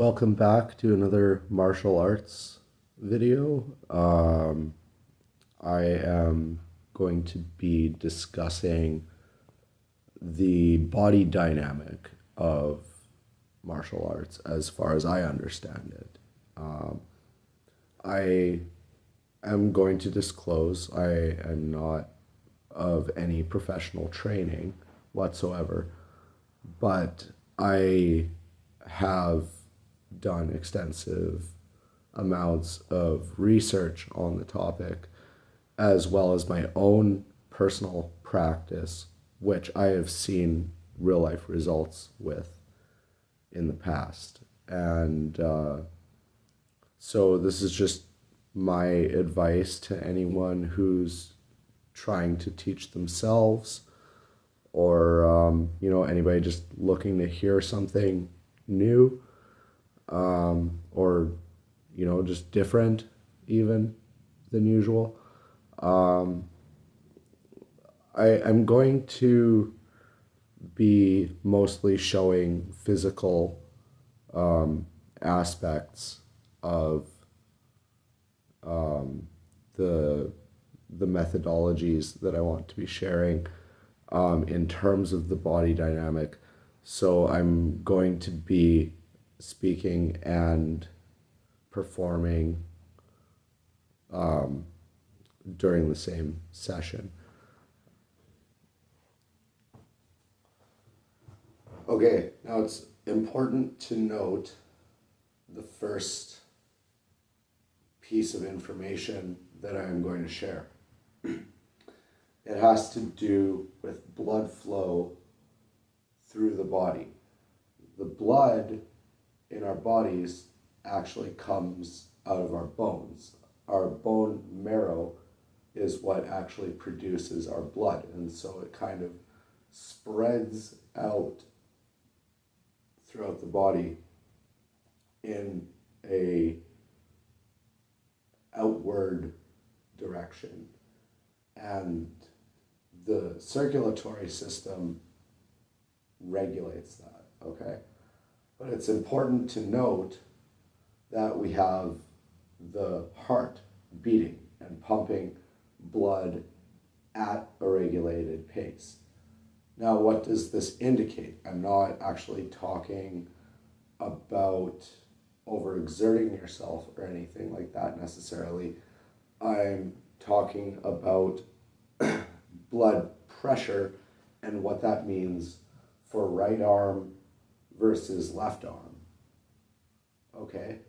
Welcome back to another martial arts video. I am going to be discussing the body dynamic of martial arts as far as I understand it. I am going to disclose I am not of any professional training whatsoever, but I have done extensive amounts of research on the topic, as well as my own personal practice, which I have seen real life results with in the past. And so this is just my advice to anyone who's trying to teach themselves, or anybody just looking to hear something new, or just different even than usual. I'm going to be mostly showing physical aspects of the methodologies that I want to be sharing in terms of the body dynamic. So I'm going to be speaking and performing during the same session. Okay, now it's important to note the first piece of information that I am going to share. It has to do with blood flow through the body. The blood in our bodies actually comes out of our bones. Our bone marrow is what actually produces our blood, and so it kind of spreads out throughout the body in a outward direction, and the circulatory system regulates that, okay? But it's important to note that we have the heart beating and pumping blood at a regulated pace. Now, what does this indicate? I'm not actually talking about overexerting yourself or anything like that necessarily. I'm talking about blood pressure and what that means for right arm versus left arm. Okay?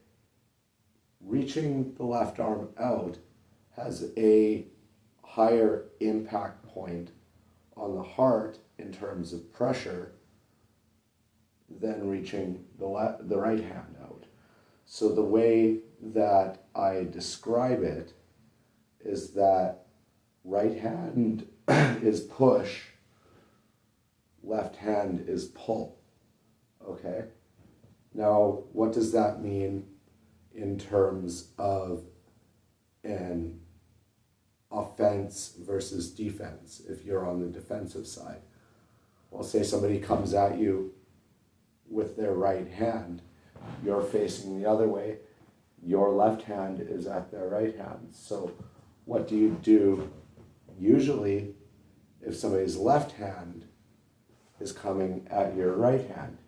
Reaching the left arm out has a higher impact point on the heart in terms of pressure than reaching the right hand out. So the way that I describe it is that right hand is push, left hand is pull. Okay? Now, what does that mean in terms of an offense versus defense if you're on the defensive side? Well, say somebody comes at you with their right hand, you're facing the other way, your left hand is at their right hand. So what do you do usually if somebody's left hand is coming at your right hand?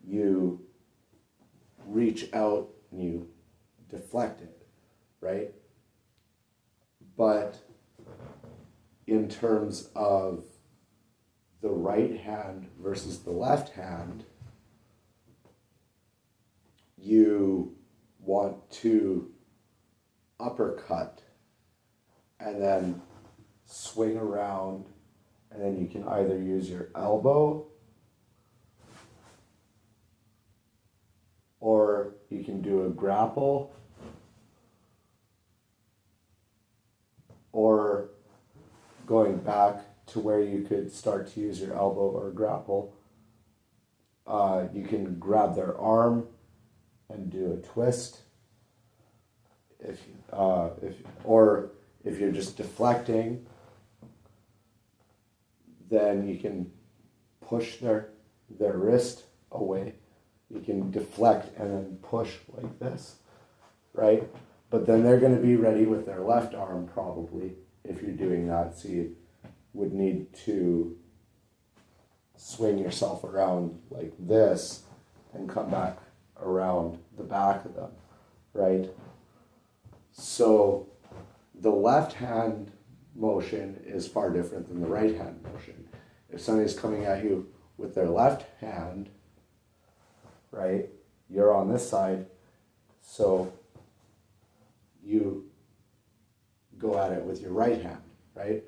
You reach out and you deflect it, right? But in terms of the right hand versus the left hand, you want to uppercut and then swing around, and then you can either use your elbow or you can do a grapple, or going back to where you could start to use your elbow or grapple, you can grab their arm and do a twist. Or if you're just deflecting, then you can push their wrist away You can deflect and then push like this, right? But then they're going to be ready with their left arm probably if you're doing that. So you would need to swing yourself around like this and come back around the back of them, right? So the left hand motion is far different than the right hand motion. If somebody's coming at you with their left hand, right, you're on this side, so you go at it with your right hand, right?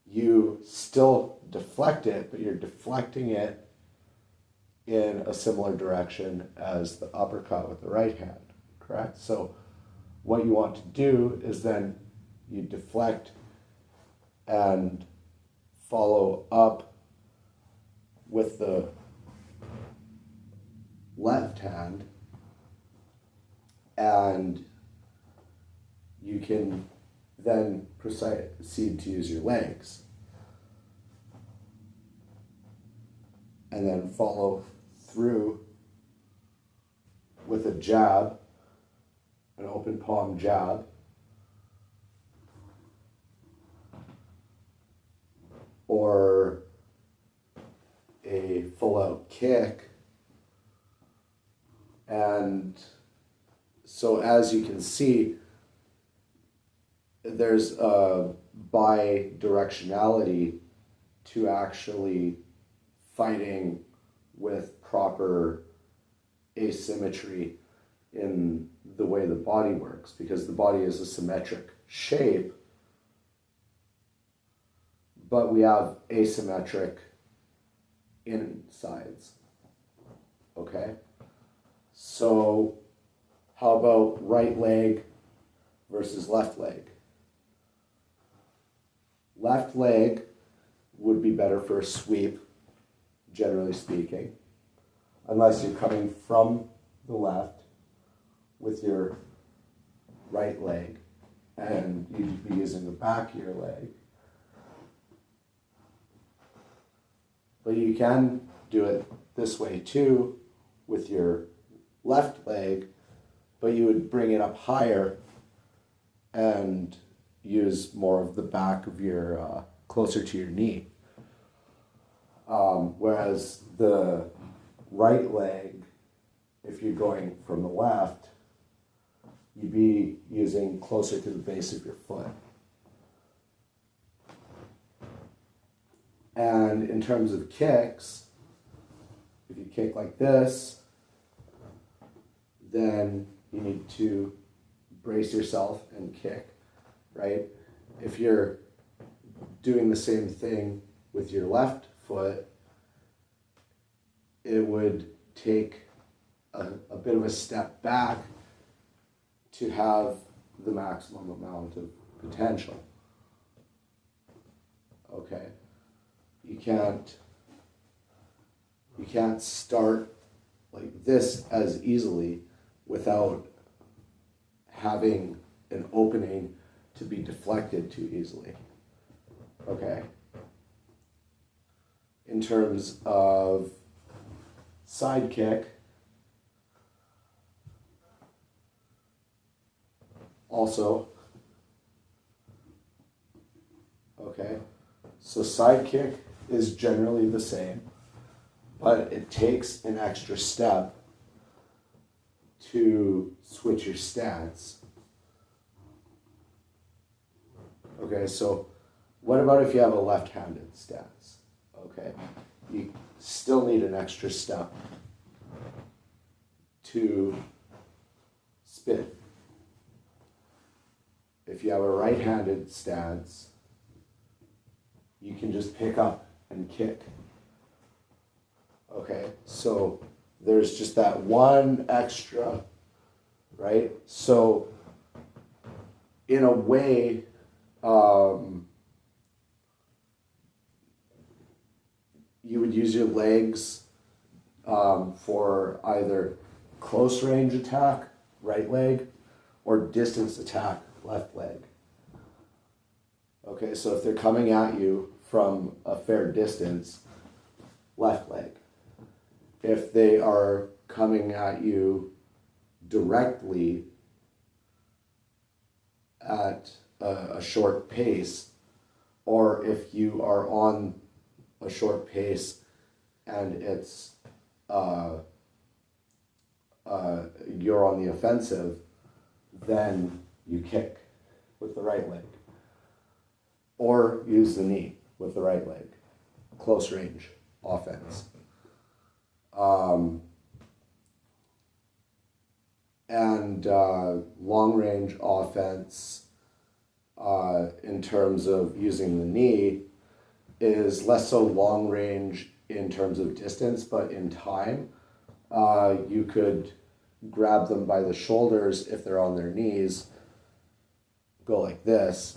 You still deflect it, but you're deflecting it in a similar direction as the uppercut with the right hand, correct? So what you want to do is then you deflect and follow up with the left hand, and you can then proceed to use your legs and then follow through with a jab, an open palm jab, or a full out kick. And so as you can see, there's a bi-directionality to actually fighting with proper asymmetry in the way the body works, because the body is a symmetric shape, but we have asymmetric insides, okay? So how about right leg versus left leg? Left leg would be better for a sweep, generally speaking, unless you're coming from the left with your right leg and you'd be using the back of your leg. But you can do it this way too with your left leg, but you would bring it up higher and use more of the back of your, closer to your knee. Whereas the right leg, if you're going from the left, you'd be using closer to the base of your foot. And in terms of kicks, if you kick like this, then you need to brace yourself and kick, right? If you're doing the same thing with your left foot, it would take a bit of a step back to have the maximum amount of potential. Okay? You can't start like this as easily without having an opening to be deflected too easily. Okay? In terms of side kick, also, okay, so side kick is generally the same, but it takes an extra step to switch your stance. Okay, so what about if you have a left-handed stance? Okay, you still need an extra step to spin. If you have a right-handed stance, you can just pick up and kick. Okay, so there's just that one extra, right? So in a way, you would use your legs for either close range attack, right leg, or distance attack, left leg. Okay, so if they're coming at you from a fair distance, left leg. If they are coming at you directly at a short pace, or if you are on a short pace and it's you're on the offensive, then you kick with the right leg, or use the knee with the right leg. Close range offense. And long range offense, in terms of using the knee, is less so long range in terms of distance, but in time. You could grab them by the shoulders if they're on their knees, go like this,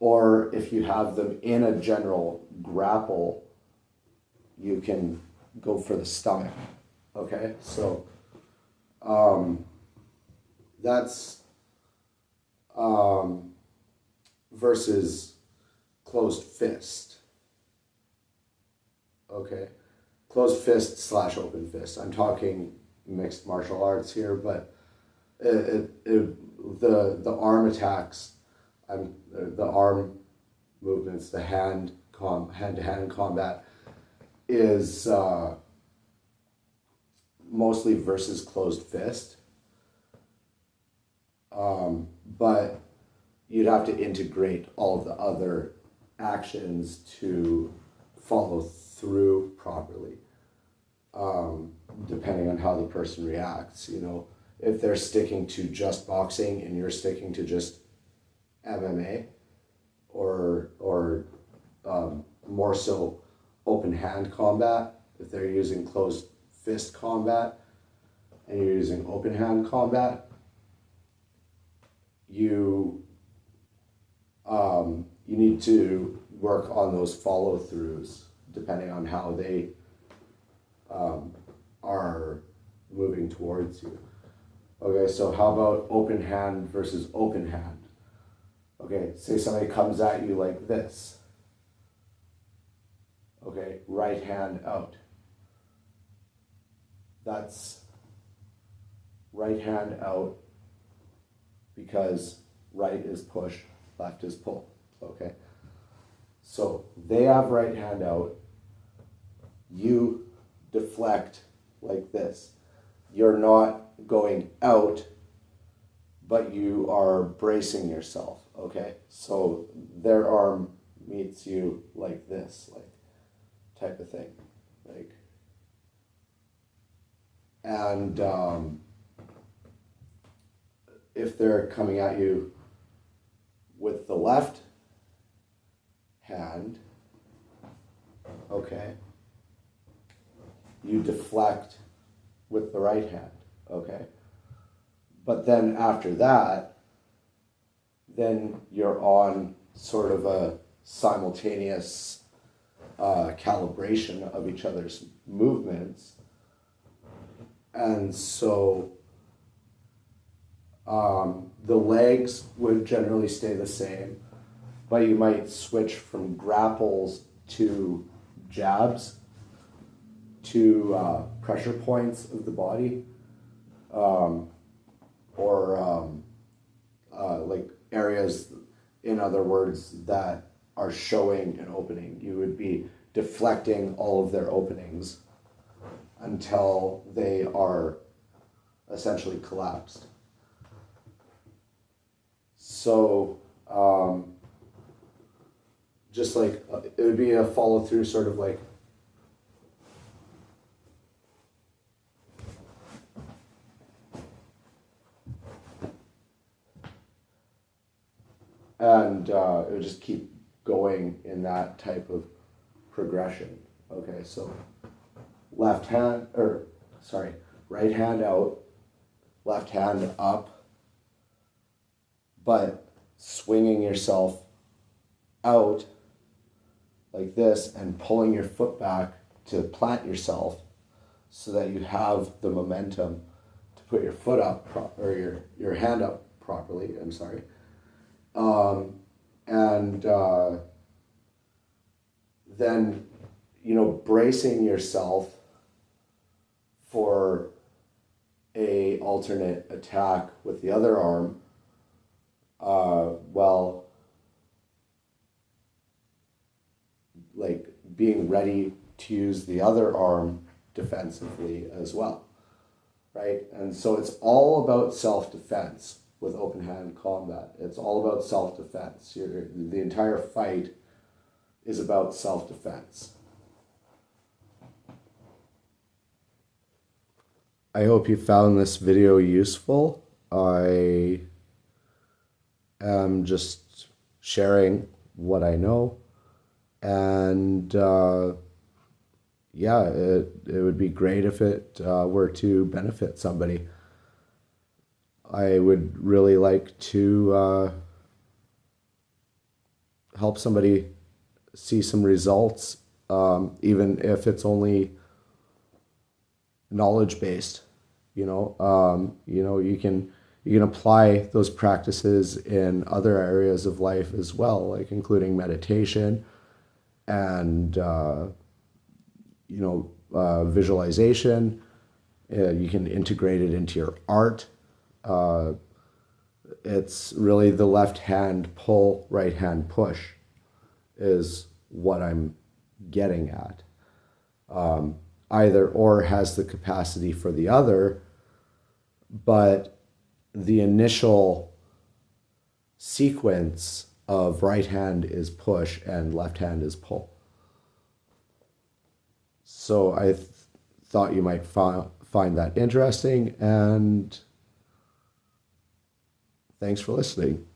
or if you have them in a general grapple, you can go for the stomach. Okay, so that's versus closed fist. Okay, closed fist / open fist. I'm talking mixed martial arts here, but the arm attacks, the arm movements, the hand-to-hand combat is mostly versus closed fist. But you'd have to integrate all of the other actions to follow through properly, depending on how the person reacts. You know, if they're sticking to just boxing and you're sticking to just MMA, or more so open hand combat, if they're using closed fist combat and you're using open hand combat, you need to work on those follow-throughs depending on how they are moving towards you. Okay, so how about open hand versus open hand? Okay, say somebody comes at you like this. Okay, right hand out. That's right hand out because right is push, left is pull. Okay, so they have right hand out. You deflect like this. You're not going out, but you are bracing yourself. Okay, so their arm meets you like this, like type of thing, like, and if they're coming at you with the left hand, okay, you deflect with the right hand, okay, but then after that, then you're on sort of a simultaneous calibration of each other's movements. And so the legs would generally stay the same, but you might switch from grapples to jabs to pressure points of the body, or like areas, in other words, that are showing an opening. You would be deflecting all of their openings until they are essentially collapsed. So just like it would be a follow through, sort of like and it would just keep going in that type of progression. Okay, so right hand out, left hand up, but swinging yourself out like this and pulling your foot back to plant yourself so that you have the momentum to put your foot up or your hand up properly. I'm sorry. Then, bracing yourself for a alternate attack with the other arm, well, like being ready to use the other arm defensively as well, right? And so it's all about self-defense with open hand combat. It's all about self-defense. The entire fight is about self-defense. I hope you found this video useful. I am just sharing what I know, and yeah, it would be great if it were to benefit somebody. I would really like to help somebody see some results, even if it's only knowledge based. You can apply those practices in other areas of life as well, like including meditation and visualization. You can integrate it into your art. It's really the left hand pull, right hand push is what I'm getting at. Either or has the capacity for the other, but the initial sequence of right hand is push and left hand is pull. So I thought you might find that interesting, and thanks for listening.